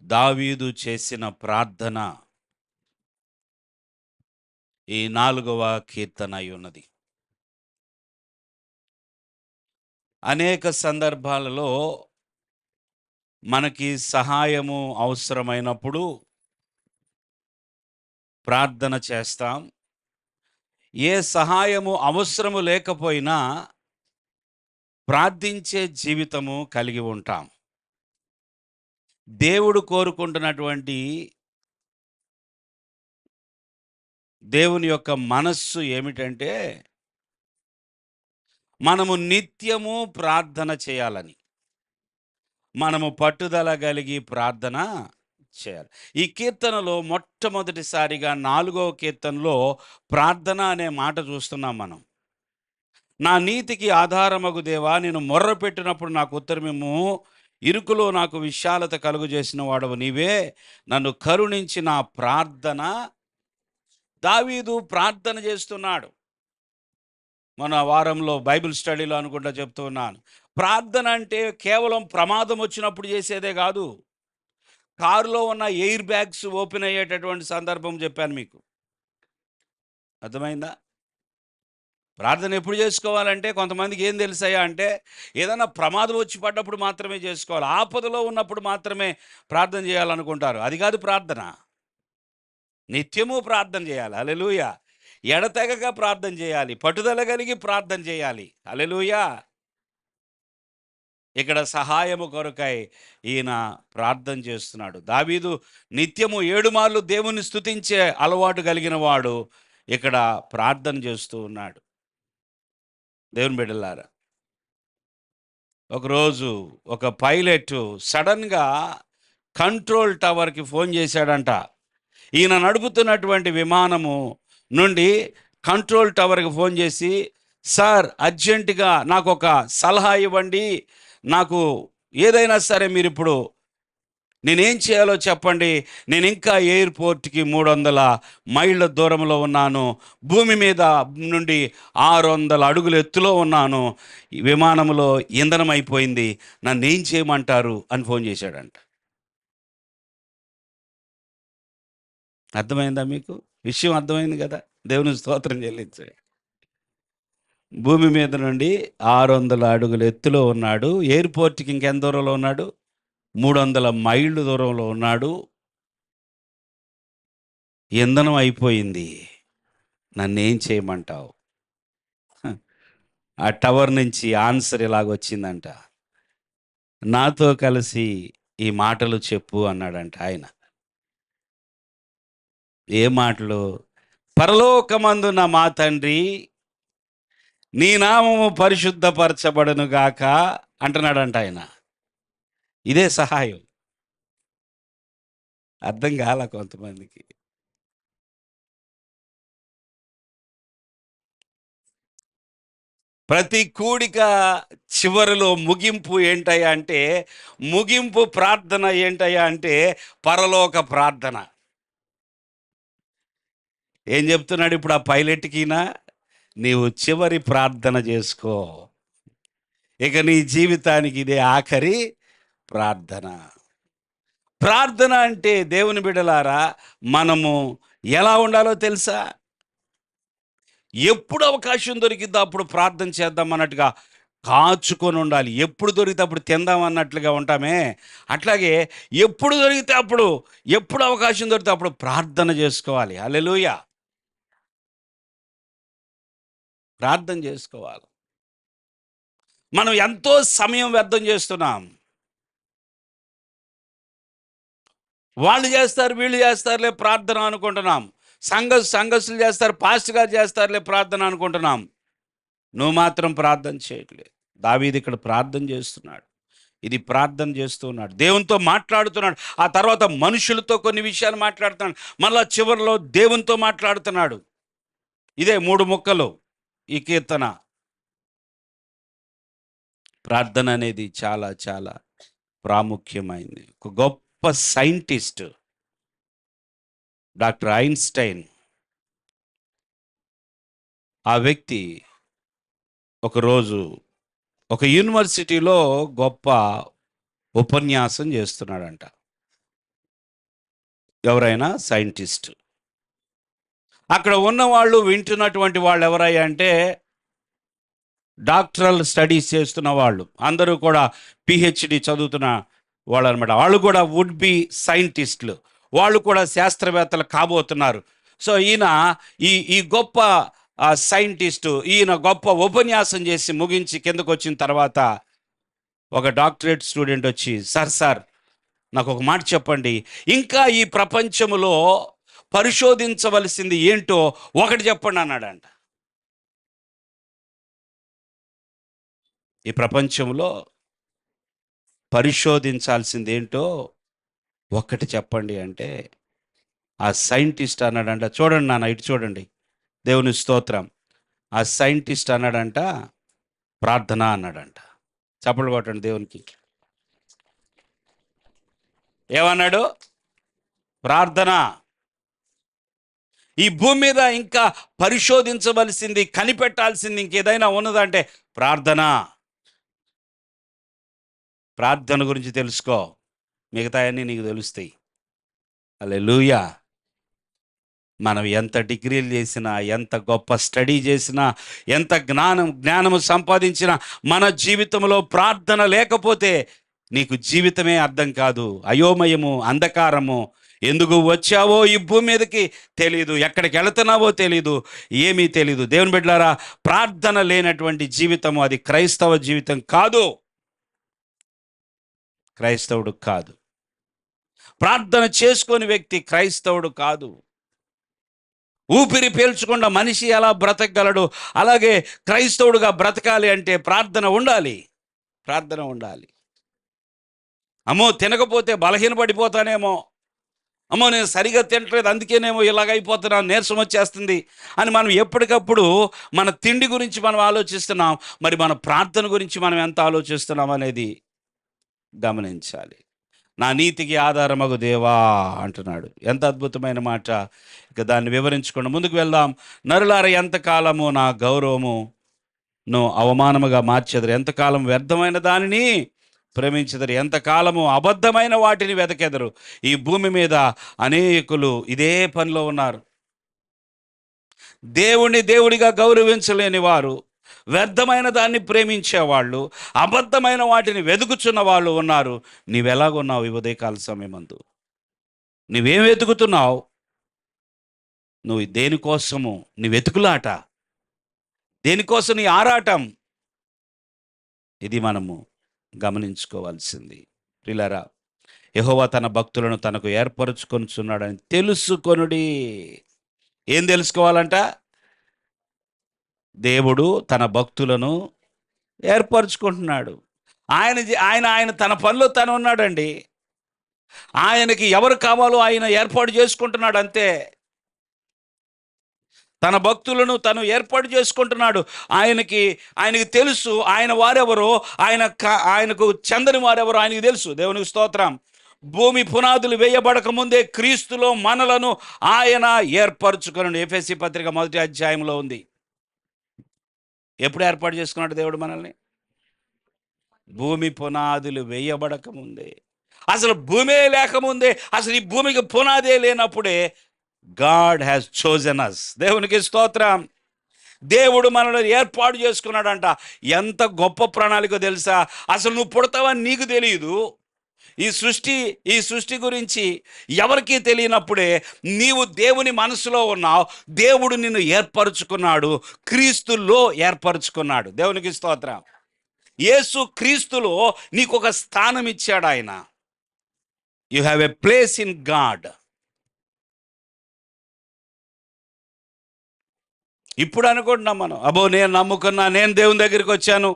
దావీదు చేసిన ప్రార్థన ఈ 4వ కీర్తన అయి ఉన్నది. అనేక సందర్భాలలో మనకి సహాయము అవసరమైనప్పుడు ప్రార్థన చేస్తాం. ఏ సహాయము అవసరము లేకపోయినా ప్రార్థించే జీవితము కలిగి ఉంటాం. దేవుడు కోరుకుంటున్నటువంటి దేవుని యొక్క మనస్సు ఏమిటంటే, మనము నిత్యము ప్రార్థన చేయాలని. మనము పట్టుదల కలిగి ప్రార్థన చేయాలి. ఈ కీర్తనలో మొట్టమొదటిసారిగా 4వ కీర్తనలో ప్రార్థన అనే మాట చూస్తున్నాం మనం. నా నీతికి ఆధారమగు దేవా, నేను మొర్రపెట్టినప్పుడు నాకు ఉత్తరమిమ్ము. ఇరుకులో నాకు విశాలత కలుగజేసిన వాడవు నీవే. నన్ను కరుణించి నా ప్రార్థన. దావీదు ప్రార్థన చేస్తున్నాడు. మన వారంలో బైబిల్ స్టడీలో అనుకుంటా చెప్తూ ఉన్నాను. ప్రార్థన అంటే కేవలం ప్రమాదం వచ్చినప్పుడు చేసేదే కాదు. కారులో ఉన్న ఎయిర్ బ్యాగ్స్ ఓపెన్ అయ్యేటటువంటి సందర్భం చెప్పాను మీకు. అర్థమైందా? ప్రార్థన ఎప్పుడు చేసుకోవాలంటే, కొంతమందికి ఏం తెలుసయ్యా అంటే, ఏదైనా ప్రమాదం వచ్చి పడ్డప్పుడు మాత్రమే చేసుకోవాలి, ఆపదలో ఉన్నప్పుడు మాత్రమే ప్రార్థన చేయాలనుకుంటారు. అది కాదు ప్రార్థన. నిత్యము ప్రార్థన చేయాలి. హల్లెలూయా. ఎడతెగక ప్రార్థన చేయాలి, పట్టుదల కలిగి ప్రార్థన చేయాలి. హల్లెలూయా. ఇక్కడ సహాయము కొరకై ఈయన ప్రార్థన చేస్తున్నాడు. దావీదు నిత్యము 7 మార్లు దేవుని స్తుతించే అలవాటు కలిగిన వాడు ఇక్కడ ప్రార్థన చేస్తూ ఉన్నాడు. దేవుని బిడ్డలారా, ఒకరోజు ఒక పైలట్ సడన్గా కంట్రోల్ టవర్కి ఫోన్ చేశాడంట. ఈయన నడుపుతున్నటువంటి విమానము నుండి కంట్రోల్ టవర్కి ఫోన్ చేసి, సార్ అర్జెంటుగా నాకు ఒక సలహా ఇవ్వండి, నాకు ఏదైనా సరే మీరు ఇప్పుడు నేనేం చేయాలో చెప్పండి, నేను ఇంకా ఎయిర్పోర్ట్కి 300 మైళ్ళ దూరంలో ఉన్నాను, భూమి మీద నుండి 600 అడుగుల ఎత్తులో ఉన్నాను, ఈ విమానంలో ఇంధనం అయిపోయింది, నన్ను ఏం చేయమంటారు అని ఫోన్ చేశాడంట. అర్థమైందా మీకు? విషయం అర్థమైంది కదా? దేవుని స్తోత్రం చెల్లించండి. భూమి మీద నుండి 600 అడుగుల ఎత్తులో ఉన్నాడు, ఎయిర్పోర్ట్కి ఇంకెంత దూరంలో ఉన్నాడు? 300 మైళ్ళు దూరంలో ఉన్నాడు, ఇంధనం అయిపోయింది, నన్నేం చేయమంటావు? ఆ టవర్ నుంచి ఆన్సర్ ఇలాగొచ్చిందంట, నాతో కలిసి ఈ మాటలు చెప్పు అన్నాడంట ఆయన. ఏ మాటలు? పరలోకమందున్న మా తండ్రి, నీ నామము పరిశుద్ధపరచబడును గాక అంటున్నాడంట ఆయన. ఇదే సహాయం. అర్థం కాల కొంతమందికి. ప్రతి కూడిక చివరిలో ముగింపు ఏంటయ్యా అంటే, ముగింపు ప్రార్థన ఏంటయ్యా అంటే పరలోక ప్రార్థన. ఏం చెప్తున్నాడు ఇప్పుడు ఆ పైలట్కినా? నీవు చివరి ప్రార్థన చేసుకో, ఇక నీ జీవితానికి ఇదే ఆఖరి ప్రార్థన. ప్రార్థన అంటే దేవుని బిడ్డలారా, మనము ఎలా ఉండాలో తెలుసా? ఎప్పుడు అవకాశం దొరికిద్దో అప్పుడు ప్రార్థన చేద్దాం అన్నట్టుగా కాచుకొని ఉండాలి. ఎప్పుడు దొరికితే అప్పుడు తిందాం అన్నట్లుగా ఉంటామే, అట్లాగే ఎప్పుడు దొరికితే అప్పుడు, ఎప్పుడు అవకాశం దొరికితే అప్పుడు ప్రార్థన చేసుకోవాలి. హల్లెలూయా. ప్రార్థన చేసుకోవాలి. మనం ఎంతో సమయం వ్యర్థం చేస్తున్నాం. వాళ్ళు చేస్తారు, వీళ్ళు చేస్తారులే ప్రార్థన అనుకుంటున్నాం. సంఘస్థులు చేస్తారు, పాస్టర్ గారు చేస్తారులే ప్రార్థన అనుకుంటున్నాం. నువ్వు మాత్రం ప్రార్థన చేయట్లేదు. దావీదు ఇక్కడ ప్రార్థన చేస్తున్నాడు. ఇది ప్రార్థన చేస్తూ ఉన్నాడు, దేవునితో మాట్లాడుతున్నాడు. ఆ తర్వాత మనుషులతో కొన్ని విషయాలు మాట్లాడుతున్నాడు, మళ్ళా చివరిలో దేవునితో మాట్లాడుతున్నాడు. ఇదే 3 ముక్కలు ఈ కీర్తన. ప్రార్థన అనేది చాలా చాలా ప్రాముఖ్యమైంది. ఒక గొప్ప సైంటిస్ట్ డాక్టర్ ఐన్స్టైన్, ఆ వ్యక్తి ఒకరోజు ఒక యూనివర్సిటీలో గొప్ప ఉపన్యాసం చేస్తున్నాడంట. ఎవరైనా సైంటిస్ట్. అక్కడ ఉన్నవాళ్ళు వింటున్నటువంటి వాళ్ళు ఎవరయ్యా అంటే డాక్టరల్ స్టడీస్ చేస్తున్న వాళ్ళు. అందరూ కూడా పిహెచ్డి చదువుతున్న వాళ్ళు అనమాట. వాళ్ళు కూడా వుడ్ బి సైంటిస్టులు. వాళ్ళు కూడా శాస్త్రవేత్తలు కాబోతున్నారు. సో ఈయన ఈ ఈ గొప్ప సైంటిస్టు ఈయన గొప్ప ఉపన్యాసం చేసి ముగించి కిందకు వచ్చిన తర్వాత ఒక డాక్టరేట్ స్టూడెంట్ వచ్చి, సార్ నాకు ఒక మాట చెప్పండి, ఇంకా ఈ ప్రపంచములో పరిశోధించవలసింది ఏంటో ఒకటి చెప్పండి అన్నాడంట. ఈ ప్రపంచంలో పరిశోధించాల్సింది ఏంటో ఒక్కటి చెప్పండి అంటే ఆ సైంటిస్ట్ అన్నాడంట, చూడండి నాన్న ఇటు చూడండి, దేవుని స్తోత్రం. ఆ సైంటిస్ట్ అన్నాడంట ప్రార్థన అన్నాడంట. చప్పట్లు కొట్టండి దేవునికి. ఏమన్నాడు? ప్రార్థన. ఈ భూమి మీద ఇంకా పరిశోధించవలసింది, కనిపెట్టాల్సింది ఇంకేదైనా ఉన్నదంటే ప్రార్థన. ప్రార్థన గురించి తెలుసుకో, మిగతాయన్నీ నీకు తెలుస్తాయి. హల్లెలూయా. మనం ఎంత డిగ్రీలు చేసినా, ఎంత గొప్ప స్టడీ చేసినా, ఎంత జ్ఞానము సంపాదించినా, మన జీవితంలో ప్రార్థన లేకపోతే నీకు జీవితమే అర్థం కాదు. అయోమయము, అంధకారము. ఎందుకు వచ్చావో ఈ భూమి మీదకి తెలీదు, ఎక్కడికి వెళుతున్నావో తెలీదు, ఏమీ తెలీదు. దేవుని బిడ్డలారా, ప్రార్థన లేనటువంటి జీవితము అది క్రైస్తవ జీవితం కాదు. క్రైస్తవుడు కాదు. ప్రార్థన చేసుకొని వ్యక్తి క్రైస్తవుడు కాదు. ఊపిరి పీల్చకుండా మనిషి ఎలా బ్రతకగలడు? అలాగే క్రైస్తవుడుగా బ్రతకాలి అంటే ప్రార్థన ఉండాలి. ప్రార్థన ఉండాలి. అమ్మో తినకపోతే బలహీన పడిపోతానేమో, అమ్మో నేను సరిగా తినట్లేదు అందుకేనేమో ఇలాగైపోతున్నాను, నీరసం వచ్చేస్తుంది అని మనం ఎప్పటికప్పుడు మన తిండి గురించి మనం ఆలోచిస్తున్నాం. మరి మన ప్రార్థన గురించి మనం ఎంత ఆలోచిస్తున్నాం అనేది గమనించాలి. నా నీతికి ఆధారమగు దేవా అంటున్నాడు. ఎంత అద్భుతమైన మాట. ఇక దాన్ని వివరించుకుండా ముందుకు వెళ్దాం. నరులార ఎంతకాలము నా గౌరవమును అవమానముగా మార్చెదరు, ఎంతకాలం వ్యర్థమైన దానిని ప్రేమించెదరు, ఎంతకాలము అబద్ధమైన వాటిని వెతకెదరు. ఈ భూమి మీద అనేకులు ఇదే పనిలో ఉన్నారు. దేవుణ్ణి దేవుడిగా గౌరవించలేని వారు, వ్యర్థమైన దాన్ని ప్రేమించేవాళ్ళు, అబద్ధమైన వాటిని వెతుకుచున్న వాళ్ళు ఉన్నారు. నీవెలాగున్నావు ఈ ఉదయకాల సమయమందు? నువ్వేం వెతుకుతున్నావు? నువ్వు దేనికోసము నీ వెతుకులాట, దేనికోసం నీ ఆరాటం? ఇది మనము గమనించుకోవాల్సింది. ప్రియులారా, యెహోవా తన భక్తులను తనకు ఏర్పరచుకొనుచున్నాడని తెలుసుకొనుడి. ఏం తెలుసుకోవాలంట? దేవుడు తన భక్తులను ఏర్పరచుకుంటున్నాడు. ఆయన ఆయన ఆయన తన పనిలో తను ఉన్నాడండి. ఆయనకి ఎవరు కావాలో ఆయన ఏర్పాటు చేసుకుంటున్నాడు అంతే. తన భక్తులను తను ఏర్పాటు చేసుకుంటున్నాడు. ఆయనకి తెలుసు ఆయన వారెవరో, ఆయనకు చెందని వారెవరో ఆయనకి తెలుసు. దేవునికి స్తోత్రం. భూమి పునాదులు వేయబడక ముందే క్రీస్తులో మనలను ఆయన ఏర్పరచుకున్నాడు. ఎఫెసీ పత్రిక 1వ అధ్యాయంలో ఉంది. ఎప్పుడు ఏర్పాటు చేసుకున్నాడు దేవుడు మనల్ని? భూమి పునాదులు వేయబడక ముందే. అసలు భూమే లేకముందే, అసలు ఈ భూమికి పునాదే లేనప్పుడే గాడ్ హ్యాస్ చోజన్ అస్. దేవునికి స్తోత్రం. దేవుడు మనల్ని ఏర్పాటు చేసుకున్నాడంట. ఎంత గొప్ప ప్రణాళిక తెలుసా? అసలు నువ్వు పుడతావని నీకు తెలియదు. ఈ సృష్టి గురించి ఎవరికీ తెలియనప్పుడే నీవు దేవుని మనసులో ఉన్నావు. దేవుడు నిన్ను ఏర్పరచుకున్నాడు, క్రీస్తులో ఏర్పరచుకున్నాడు. దేవునికి స్తోత్రం. యేసు క్రీస్తులో నీకు ఒక స్థానం ఇచ్చాడు ఆయన. You have a place in God. ఇప్పుడు అనుకుంటున్నాం మనం, అబ్బో నేను నమ్ముకున్నా, నేను దేవుని దగ్గరికి వచ్చాను,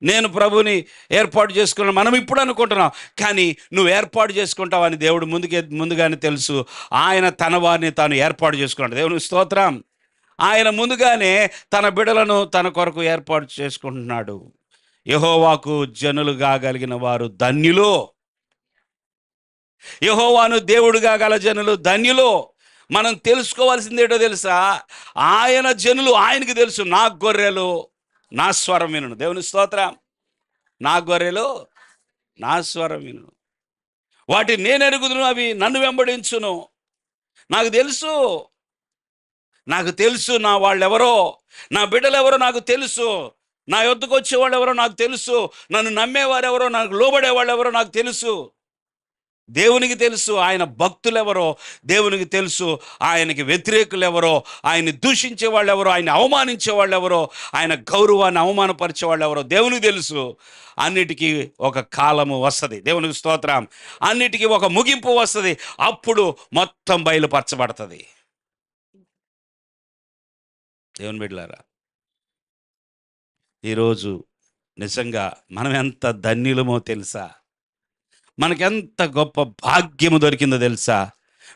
నేను ప్రభుని ఏర్పాటు చేసుకున్నాను, మనం ఇప్పుడు అనుకుంటున్నాం. కానీ నువ్వు ఏర్పాటు చేసుకుంటావని దేవుడు ముందుగానే తెలుసు. ఆయన తన వారిని తాను ఏర్పాటు చేసుకున్నాడు. దేవుని స్తోత్రం. ఆయన ముందుగానే తన బిడ్డలను తన కొరకు ఏర్పాటు చేసుకుంటున్నాడు. యెహోవాకు జనులుగా కలిగిన వారు ధన్యులు. యెహోవాను దేవుడుగా గల జనులు ధన్యులు. మనం తెలుసుకోవాల్సింది ఏంటో తెలుసా? ఆయన జనులు ఆయనకి తెలుసు. నా గొర్రెలు నా స్వరం వినును. దేవుని స్తోత్రం. నా గొర్రెలు నా స్వరం వినును, వాటి నేను ఎరుగుదును, అవి నన్ను వెంబడించును. నాకు తెలుసు, నాకు తెలుసు నా వాళ్ళెవరో, నా బిడ్డలెవరో నాకు తెలుసు, నా యొద్దకు వచ్చేవాళ్ళు ఎవరో నాకు తెలుసు, నన్ను నమ్మేవారెవరో, నాకు లోబడేవాళ్ళు ఎవరో నాకు తెలుసు. దేవునికి తెలుసు ఆయన భక్తులెవరో, దేవునికి తెలుసు ఆయనకి వ్యతిరేకులు ఎవరో, ఆయన్ని దూషించే వాళ్ళు ఎవరో, ఆయన్ని అవమానించే వాళ్ళు ఎవరో, ఆయన గౌరవాన్ని అవమానపరిచే వాళ్ళు ఎవరో దేవునికి తెలుసు. అన్నిటికీ ఒక కాలము వస్తుంది, దేవునికి స్తోత్రం. అన్నిటికీ ఒక ముగింపు వస్తుంది, అప్పుడు మొత్తం బయలుపరచబడుతుంది. దేవుని బిడ్డలారా, ఈరోజు నిజంగా మనం ఎంత ధన్యులమో తెలుసా? మనకెంత గొప్ప భాగ్యము దొరికిందో తెలుసా?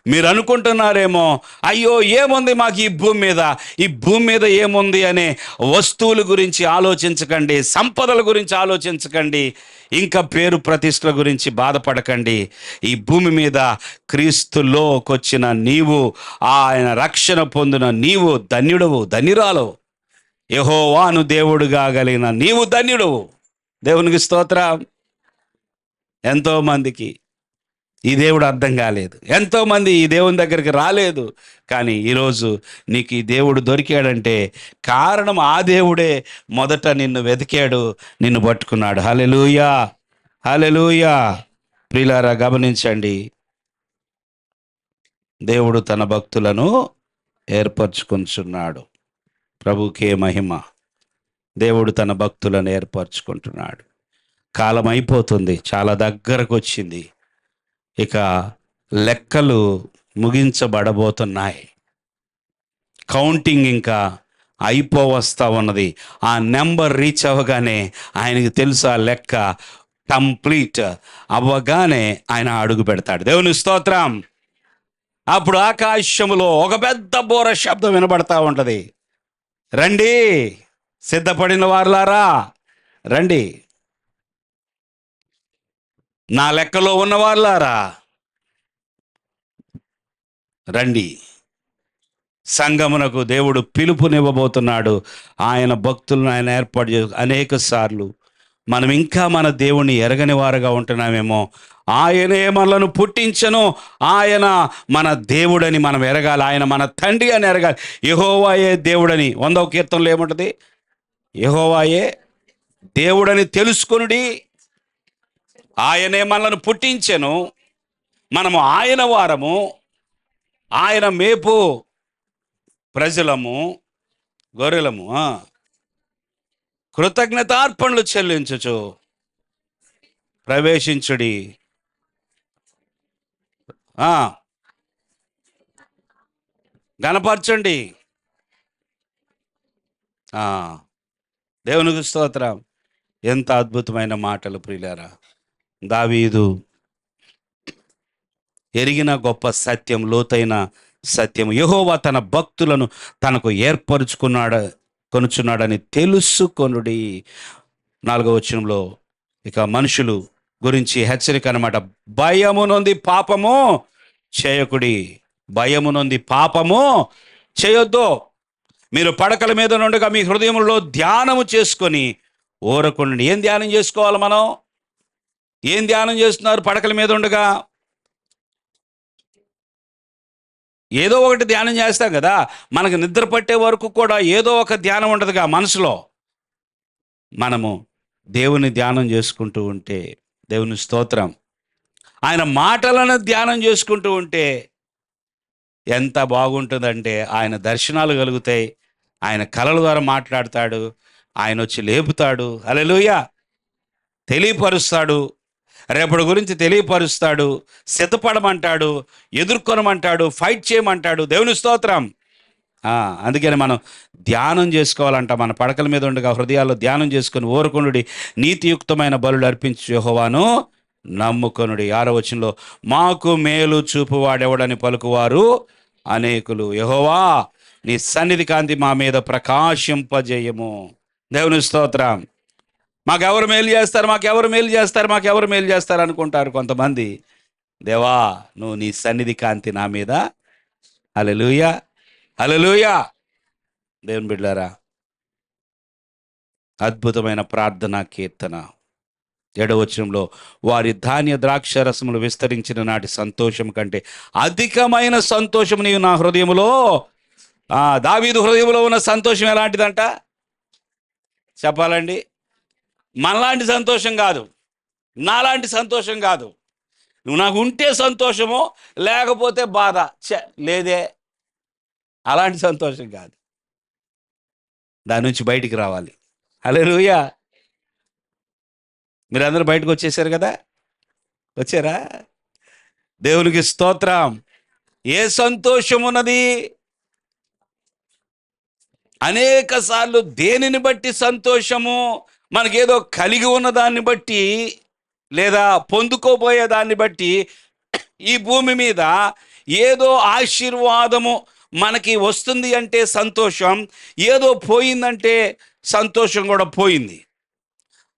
మీరు అనుకుంటున్నారేమో, అయ్యో ఏముంది మాకు ఈ భూమి మీద, ఈ భూమి మీద ఏముంది అనే వస్తువుల గురించి ఆలోచించకండి, సంపదల గురించి ఆలోచించకండి, ఇంకా పేరు ప్రతిష్టల గురించి బాధపడకండి. ఈ భూమి మీద క్రీస్తులోకొచ్చిన నీవు, ఆయన రక్షణ పొందిన నీవు ధన్యుడవు, ధన్యురాలు. యెహోవాను దేవుడుగా కలిగిన నీవు ధన్యుడవు. దేవునికి స్తోత్రం. ఎంతోమందికి ఈ దేవుడు అర్థం కాలేదు, ఎంతోమంది ఈ దేవుని దగ్గరికి రాలేదు. కానీ ఈరోజు నీకు ఈ దేవుడు దొరికాడంటే కారణం ఆ దేవుడే మొదట నిన్ను వెతికాడు, నిన్ను పట్టుకున్నాడు. హల్లెలూయా, హల్లెలూయా. ప్రియులారా, గమనించండి, దేవుడు తన భక్తులను ఏర్పరచుకుంటున్నాడు. ప్రభుకే మహిమ. దేవుడు తన భక్తులను ఏర్పరచుకుంటున్నాడు. కాలం అయిపోతుంది, చాలా దగ్గరకు వచ్చింది. ఇక లెక్కలు ముగించబడబోతున్నాయి. కౌంటింగ్ ఇంకా అయిపోవస్తా ఉన్నది. ఆ నెంబర్ రీచ్ అవ్వగానే ఆయనకి తెలుసు ఆ లెక్క కంప్లీట్ అవ్వగానే ఆయన అడుగు పెడతాడు. దేవుని స్తోత్రం. అప్పుడు ఆకాశములో ఒక పెద్ద బోర శబ్దం వినబడతా ఉంటది. రండి, సిద్ధపడిన వారులారా రండి, నా లెక్కలో ఉన్న వాళ్ళారా రండి. సంగమునకు దేవుడు పిలుపునివ్వబోతున్నాడు. ఆయన భక్తులను ఆయన ఏర్పాటు చే అనేక సార్లు మనం ఇంకా మన దేవుణ్ణి ఎరగని వారుగా ఉంటున్నామేమో. ఆయనే మనలను పుట్టించను, ఆయన మన దేవుడని మనం ఎరగాలి, ఆయన మన తండ్రి అని ఎరగాలి. యెహోవాయే దేవుడని 100వ కీర్తనలో ఏముంటుంది? యెహోవాయే దేవుడని తెలుసుకొనుడి. ఆయనే మనలను పుట్టించెను, మనము ఆయన వారము, ఆయన మేపు ప్రజలము, గొర్రెలము. కృతజ్ఞతార్పణలు చెల్లించుచు ప్రవేశించుడి. గణపరచండి. దేవునికి స్తోత్రం. ఎంత అద్భుతమైన మాటలు ప్రియులారా. దావీదు ఎరిగిన గొప్ప సత్యం, లోతైన సత్యం. యెహోవా తన భక్తులను తనకు కొనుచున్నాడని తెలుసుకొనుడి. 4వ వచనంలో ఇక మనుషులు గురించి హెచ్చరిక అనమాట. భయము నొంది పాపము చేయకుడి. భయము నొంది పాపము చేయొద్దు. మీరు పడకల మీద నుండిగా మీ హృదయంలో ధ్యానము చేసుకొని ఊరకుండండి. ఏం ధ్యానం చేసుకోవాలి మనం? ఏం ధ్యానం చేస్తున్నారు పడకల మీద ఉండగా? ఏదో ఒకటి ధ్యానం చేస్తాం కదా. మనకు నిద్ర పట్టే వరకు కూడా ఏదో ఒక ధ్యానం ఉండదుగా మనసులో. మనము దేవుని ధ్యానం చేసుకుంటూ ఉంటే, దేవుని స్తోత్రం, ఆయన మాటలను ధ్యానం చేసుకుంటూ ఉంటే ఎంత బాగుంటుందంటే, ఆయన దర్శనాలు కలుగుతాయి, ఆయన కలల ద్వారా మాట్లాడతాడు, ఆయన వచ్చి లేపుతాడు. హల్లెలూయా. తెలియపరుస్తాడు, రేపటి గురించి తెలియపరుస్తాడు, సిద్ధపడమంటాడు, ఎదుర్కొనమంటాడు, ఫైట్ చేయమంటాడు. దేవుని స్తోత్రం. అందుకని మనం ధ్యానం చేసుకోవాలంట. మన పడకల మీద ఉండగా హృదయాల్లో ధ్యానం చేసుకుని ఊరకొనుడి. నీతియుక్తమైన బలులు అర్పించు యెహోవాను నమ్ముకొనుడి. 6వ వచనంలో మాకు మేలు చూపువాడెవడని పలుకువారు అనేకులు. యెహోవా నీ సన్నిధి కాంతి మా మీద ప్రకాశింపజేయము. దేవుని స్తోత్రం. మాకెవరు మేలు చేస్తారు, మాకెవరు మేలు చేస్తారు, మాకెవరు మేలు చేస్తారు అనుకుంటారు కొంతమంది. దేవా, నువ్వు నీ సన్నిధి కాంతి నా మీద. హల్లెలూయా, హల్లెలూయా. దేవుని బిడ్డలారా, అద్భుతమైన ప్రార్థనా కీర్తన. 7వ వచనంలో, వారి ధాన్య ద్రాక్ష రసములు విస్తరించిన నాటి సంతోషం కంటే అధికమైన సంతోషం నీవు నా హృదయములో. దావీదు హృదయంలో ఉన్న సంతోషం ఎలాంటిదంట చెప్పాలండి? మనలాంటి సంతోషం కాదు, నాలాంటి సంతోషం కాదు. నువ్వు నాకు ఉంటే సంతోషము, లేకపోతే బాధ. లేదే, అలాంటి సంతోషం కాదు. దాని నుంచి బయటికి రావాలి. హల్లెలూయా. మీరందరూ బయటకు వచ్చేసారు కదా, వచ్చారా? దేవునికి స్తోత్రం. ఏ సంతోషం ఉన్నది? అనేక సార్లు దేనిని బట్టి సంతోషము? మనకేదో కలిగి ఉన్న దాన్ని బట్టి, లేదా పొందుకోబోయే దాన్ని బట్టి ఈ భూమి మీద ఏదో ఆశీర్వాదము మనకి వస్తుంది అంటే సంతోషం, ఏదో పోయిందంటే సంతోషం కూడా పోయింది.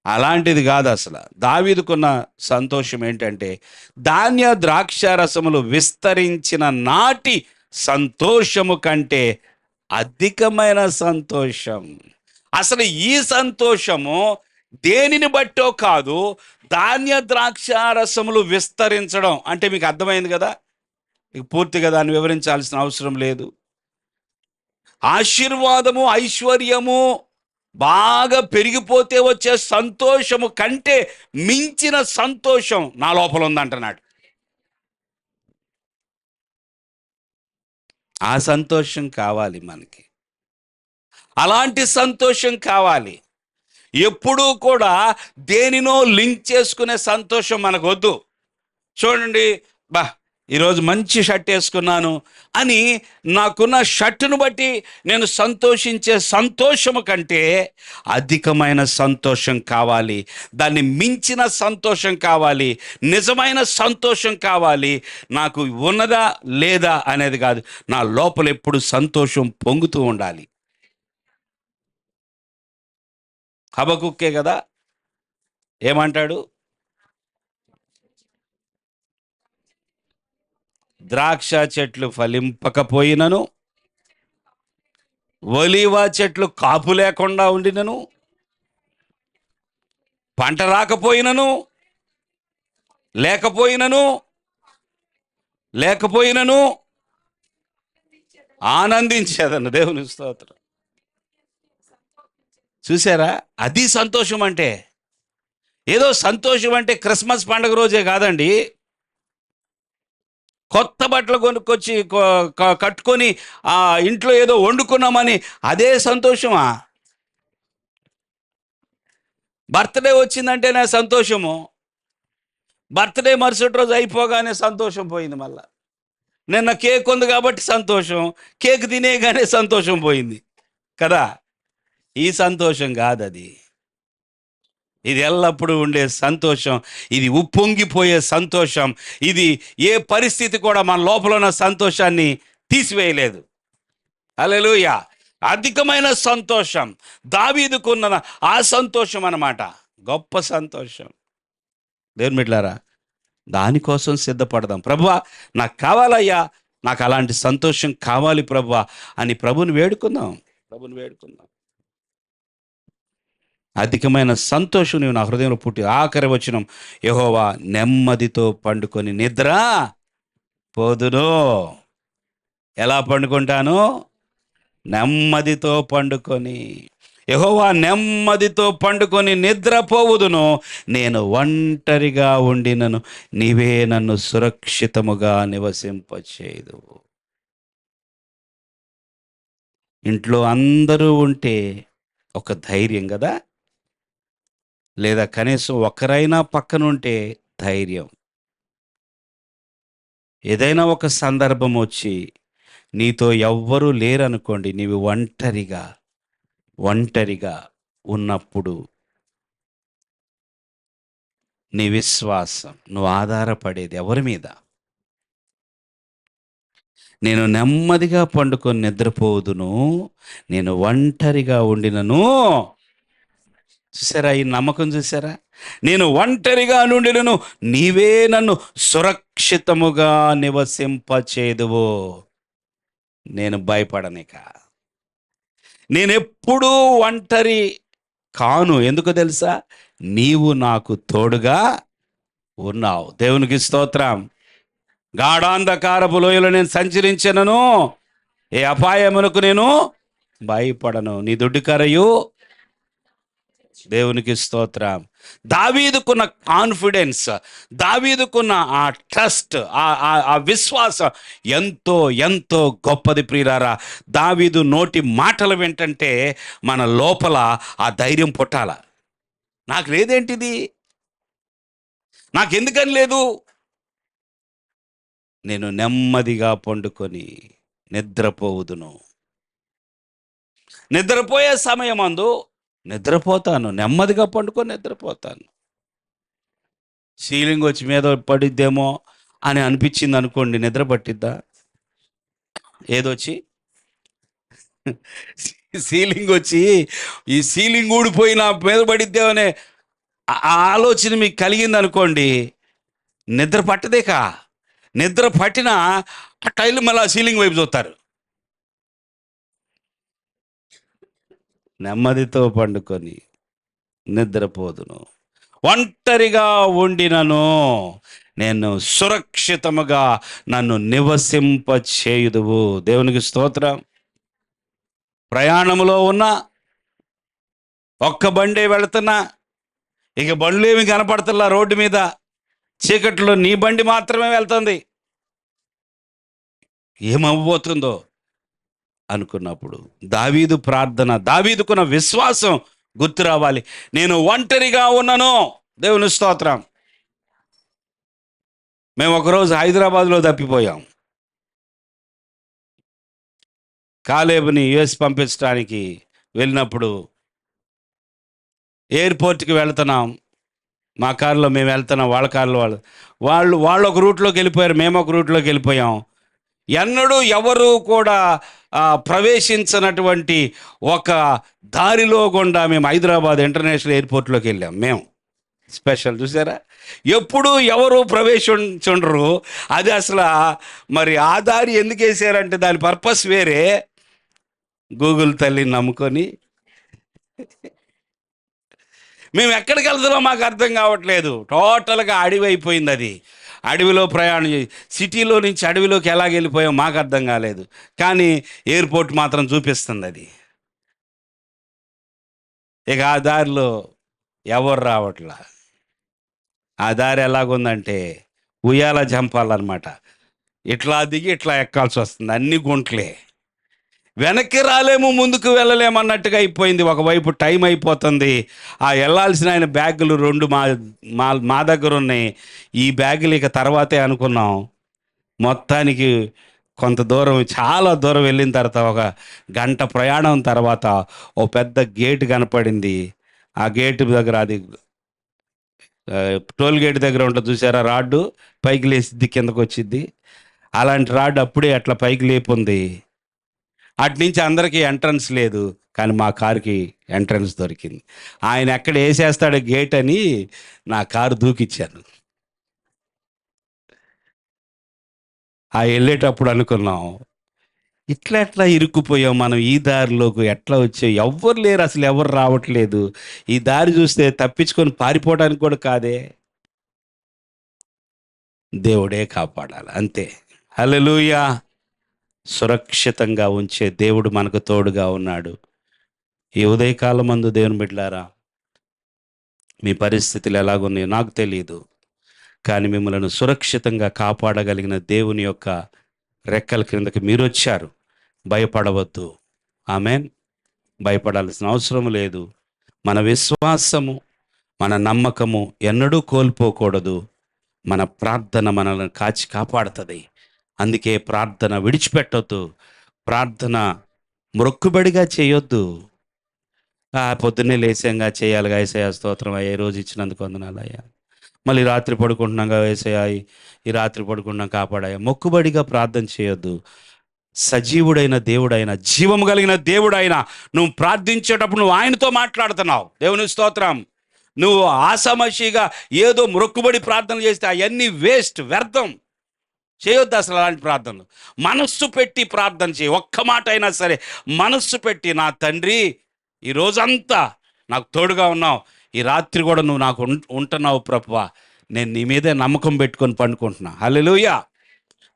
అలాంటిది కాదు. అసలు దావీదుకున్న సంతోషం ఏంటంటే ధాన్య ద్రాక్ష రసములు విస్తరించిన నాటి సంతోషము కంటే అధికమైన సంతోషం. అసలు ఈ సంతోషము దేనిని బట్టో కాదు, ధాన్య ద్రాక్ష రసములు విస్తరించడం అంటే మీకు అర్థమైంది కదా. మీకు పూర్తిగా దాన్ని వివరించాల్సిన అవసరం లేదు. ఆశీర్వాదము, ఐశ్వర్యము బాగా పెరిగిపోతే వచ్చే సంతోషము కంటే మించిన సంతోషం నా లోపల ఉందంటున్నాడు. ఆ సంతోషం కావాలి మనకి, అలాంటి సంతోషం కావాలి. ఎప్పుడూ కూడా దేనినో లింక్ చేసుకునే సంతోషం మనకు వద్దు. చూడండి, ఈరోజు మంచి షర్ట్ వేసుకున్నాను అని నాకున్న షర్టును బట్టి నేను సంతోషించే సంతోషము కంటే అధికమైన సంతోషం కావాలి. దాన్ని మించిన సంతోషం కావాలి, నిజమైన సంతోషం కావాలి. నాకు ఉన్నదా లేదా అనేది కాదు, నా లోపల ఎప్పుడు సంతోషం పొంగుతూ ఉండాలి. హబకుక్కే కదా ఏమంటాడు? ద్రాక్ష చెట్లు ఫలింపకపోయినను, ఒలీవ చెట్లు కాపు లేకుండా ఉండినను, పంట రాకపోయినను, లేకపోయినను ఆనందించేదను. దేవుని స్తోత్రం. చూసారా? అది సంతోషం అంటే. ఏదో సంతోషం అంటే క్రిస్మస్ పండుగ రోజే కాదండి. కొత్త బట్టలు కొనుక్కొచ్చి కట్టుకొని ఇంట్లో ఏదో వండుకున్నామని అదే సంతోషమా? బర్త్డే వచ్చిందంటేనే సంతోషము. బర్త్డే మరుసటి రోజు అయిపోగానే సంతోషం పోయింది. మళ్ళా నిన్న కేక్ ఉంది కాబట్టి సంతోషం, కేక్ తినేగానే సంతోషం పోయింది కదా. ఈ సంతోషం కాదది. ఇది ఎల్లప్పుడూ ఉండే సంతోషం, ఇది ఉప్పొంగిపోయే సంతోషం. ఇది ఏ పరిస్థితి కూడా మన లోపల ఉన్న సంతోషాన్ని తీసివేయలేదు. హల్లెలూయా. అధికమైన సంతోషం దావీదుకున్న ఆ సంతోషం అన్నమాట, గొప్ప సంతోషం. దేవుని బిడ్డలారా, దానికోసం సిద్ధపడదాం. ప్రభువా నాకు కావాలయ్యా, నాకు అలాంటి సంతోషం కావాలి ప్రభువా అని ప్రభుని వేడుకుందాం. అధికమైన సంతోషం నీవు నా హృదయంలో పుట్టి. ఆఖరి వచనం, యెహోవా నెమ్మదితో పండుకొని నిద్ర పోదును. ఎలా పండుకుంటాను? నెమ్మదితో పండుకొని. యెహోవా నెమ్మదితో పండుకొని నిద్రపోవుదును. నేను ఒంటరిగా ఉండినను, నీవే నన్ను సురక్షితముగా నివసింపచేయుదు. ఇంట్లో అందరూ ఉంటే ఒక ధైర్యం కదా, లేదా కనీసం ఒకరైనా పక్కనుంటే ధైర్యం. ఏదైనా ఒక సందర్భం వచ్చి నీతో ఎవ్వరూ లేరనుకోండి, నీవు ఒంటరిగా ఉన్నప్పుడు నీ విశ్వాసం, నువ్వు ఆధారపడేది ఎవరి మీద? నేను నెమ్మదిగా పండుకొని నిద్రపోదును, నేను ఒంటరిగా ఉండినను. చూసారా ఈ నమ్మకం? చూసారా? నేను ఒంటరిగా నుండినను, నీవే నన్ను సురక్షితముగా నివసింపచేదువు. నేను భయపడనిక. నేనెప్పుడూ ఒంటరి కాను. ఎందుకో తెలుసా? నీవు నాకు తోడుగా ఉన్నావు. దేవునికి స్తోత్రం. గాఢాంధకారపు లోయలో నేను సంచరించినను, ఏ అపాయమునకు నేను భయపడను. నీ దుడ్డుకరయు. దేవునికి స్తోత్రం. దావీదుకున్న కాన్ఫిడెన్స్, దావీదుకున్న ఆ ట్రస్ట్, ఆ విశ్వాసం ఎంతో ఎంతో గొప్పది ప్రియులారా. దావీదు నోటి మాటలు వింటంటే మన లోపల ఆ ధైర్యం పుట్టాల. నాకు లేదేంటిది, నాకెందుకని లేదు, నేను నెమ్మదిగా పండుకొని నిద్రపోవుదును. నిద్రపోయే సమయమందు నిద్రపోతాను, నెమ్మదిగా పండుకొని నిద్రపోతాను. సీలింగ్ వచ్చి మీద పడిద్దేమో అని అనిపించింది అనుకోండి, నిద్ర పట్టిద్దా? ఏదొచ్చి సీలింగ్ వచ్చి ఈ సీలింగ్ ఊడిపోయిన మీద పడిద్దేమో అనే ఆలోచన మీకు కలిగింది అనుకోండి, నిద్ర పట్టదేక. నిద్ర పట్టిన ఆ టైలు మళ్ళీ ఆ సీలింగ్ వైపు చూస్తారు. నెమ్మదితో పండుకొని నిద్రపోదును. ఒంటరిగా ఉండినను నేను సురక్షితముగా నన్ను నివసింపచేయుదువు. దేవునికి స్తోత్రం. ప్రయాణములో ఉన్న ఒక్క బండే వెళుతున్నా, ఇక బండ్లు ఏమి కనపడుతున్నా రోడ్డు మీద, చీకట్లో నీ బండి మాత్రమే వెళ్తుంది. ఏమవ్వబోతుందో అనుకున్నప్పుడు దావీదు ప్రార్థన, దావీదుకున్న విశ్వాసం గుర్తు రావాలి. నేను ఒంటరిగా ఉన్నాను. దేవుని స్తోత్రం. మేము ఒకరోజు హైదరాబాద్లో తప్పిపోయాం. కాలేబుని యుఎస్ పంపించడానికి వెళ్ళినప్పుడు ఎయిర్పోర్ట్కి వెళ్తున్నాం. మా కారులో మేము వెళ్తున్నాం, వాళ్ళ కారులో వాళ్ళు ఒక రూట్లోకి వెళ్ళిపోయారు, మేము ఒక రూట్లోకి వెళ్ళిపోయాం. ఎన్నడూ ఎవరు కూడా ప్రవేశించినటువంటి ఒక దారిలో గుండా మేము హైదరాబాద్ ఇంటర్నేషనల్ ఎయిర్పోర్ట్లోకి వెళ్ళాం. మేము స్పెషల్ చూసారా, ఎప్పుడు ఎవరు ప్రవేశించుండరు. అది అసలు మరి ఆ దారి ఎందుకు వేసారంటే దాని పర్పస్ వేరే. గూగుల్ తల్లిని నమ్ముకొని మేము ఎక్కడికి వెళ్తున్నామో మాకు అర్థం కావట్లేదు. టోటల్గా అడవి అయిపోయింది. అది అడవిలో ప్రయాణం సిటీలో నుంచి అడవిలోకి ఎలాగ వెళ్ళిపోయాం మాకు అర్థం కాలేదు. కానీ ఎయిర్పోర్ట్ మాత్రం చూపిస్తుంది అది. ఇక ఆ దారిలో ఎవరు రావట్లా. ఆ దారి ఎలాగుందంటే ఉయ్యాల జంపాలన్నమాట. ఇట్లా దిగి ఇట్లా ఎక్కాల్సి వస్తుంది. అన్ని గుంట్లే, వెనక్కి రాలేము ముందుకు వెళ్ళలేము అన్నట్టుగా అయిపోయింది. ఒకవైపు టైం అయిపోతుంది. ఆ వెళ్ళాల్సిన ఆయన బ్యాగులు 2 మా దగ్గర ఉన్నాయి. ఈ బ్యాగులు ఇక తర్వాతే అనుకున్నాం. మొత్తానికి కొంత దూరం, చాలా దూరం వెళ్ళిన తర్వాత, ఒక గంట ప్రయాణం తర్వాత ఓ పెద్ద గేటు కనపడింది. ఆ గేటు దగ్గర, అది టోల్ గేట్ దగ్గర ఉంటుంది చూసారా, రాడ్డు పైకి లేసిద్ది కిందకు వచ్చిద్ది. అలాంటి రాడ్డు అప్పుడే అట్లా పైకి లేపుంది. అటు నుంచి అందరికీ ఎంట్రన్స్ లేదు, కానీ మా కారుకి ఎంట్రన్స్ దొరికింది. ఆయన ఎక్కడ వేసేస్తాడు గేట్ అని నా కారు దూకిచ్చాను. ఆ వెళ్ళేటప్పుడు అనుకున్నాం, ఇట్లా ఎట్లా ఇరుక్కుపోయాం మనం, ఈ దారిలోకి ఎట్లా వచ్చాం, ఎవ్వరు లేరు, అసలు ఎవరు రావట్లేదు. ఈ దారి చూస్తే తప్పించుకొని పారిపోవడానికి కూడా కాదే, దేవుడే కాపాడాలి అంతే. హల్లెలూయా. సురక్షితంగా ఉంచే దేవుడు మనకు తోడుగా ఉన్నాడు. ఈ ఉదయకాలం మందు దేవుని బిడ్డలారా, మీ పరిస్థితులు ఎలాగున్నాయో నాకు తెలియదు, కానీ మిమ్మల్ని సురక్షితంగా కాపాడగలిగిన దేవుని యొక్క రెక్కల క్రిందకి మీరు వచ్చారు. భయపడవద్దు. ఆమెన్. భయపడాల్సిన అవసరం లేదు. మన విశ్వాసము, మన నమ్మకము ఎన్నడూ కోల్పోకూడదు. మన ప్రార్థన మనల్ని కాపాడుతుంది. అందుకే ప్రార్థన విడిచిపెట్టొద్దు. ప్రార్థన మొక్కుబడిగా చేయొద్దు. పొద్దున్నే లేసాంగా చేయాలిగా, యేసయ్యా స్తోత్రం అయ్యా, ఈ రోజు ఇచ్చినందుకు వందనాలయ్యా, మళ్ళీ రాత్రి పడుకుంటున్నాగా యేసయ్యా, ఈ రాత్రి పడుకుంటున్నాం కాపాడాయా. మొక్కుబడిగా ప్రార్థన చేయొద్దు. సజీవుడైన దేవుడైన, జీవము కలిగిన దేవుడైన నువ్వు ప్రార్థించేటప్పుడు నువ్వు ఆయనతో మాట్లాడుతున్నావు. దేవుని స్తోత్రం. నువ్వు ఆషామాషీగా ఏదో మొక్కుబడి ప్రార్థన చేస్తే అవన్నీ వేస్ట్, వ్యర్థం. చేయొద్దు అసలు అలాంటి ప్రార్థనలు. మనస్సు పెట్టి ప్రార్థన చేయి. ఒక్క మాట అయినా సరే మనస్సు పెట్టి, నా తండ్రి, ఈ రోజంతా నాకు తోడుగా ఉన్నావు, ఈ రాత్రి కూడా నువ్వు నాకు ఉంటున్నావు ప్రభువా, నేను నీ మీదే నమ్మకం పెట్టుకొని పండుకుంటున్నా. హల్లెలూయా.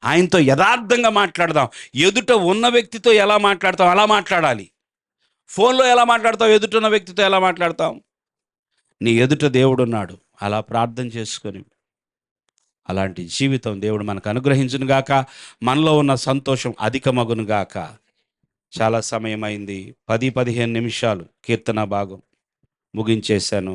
ఆయనతో యథార్థంగా మాట్లాడదాం. ఎదుట ఉన్న వ్యక్తితో ఎలా మాట్లాడతాం అలా మాట్లాడాలి. ఫోన్లో ఎలా మాట్లాడతావు, ఎదుటున్న వ్యక్తితో ఎలా మాట్లాడతాం? నీ ఎదుట దేవుడున్నాడు, అలా ప్రార్థన చేసుకొని అలాంటి జీవితం దేవుడు మనకు అనుగ్రహించును గాక. మనలో ఉన్న సంతోషం అధికమగును గాక. చాలా సమయం అయింది, 10-15 నిమిషాలు కీర్తన భాగం ముగించేశాను.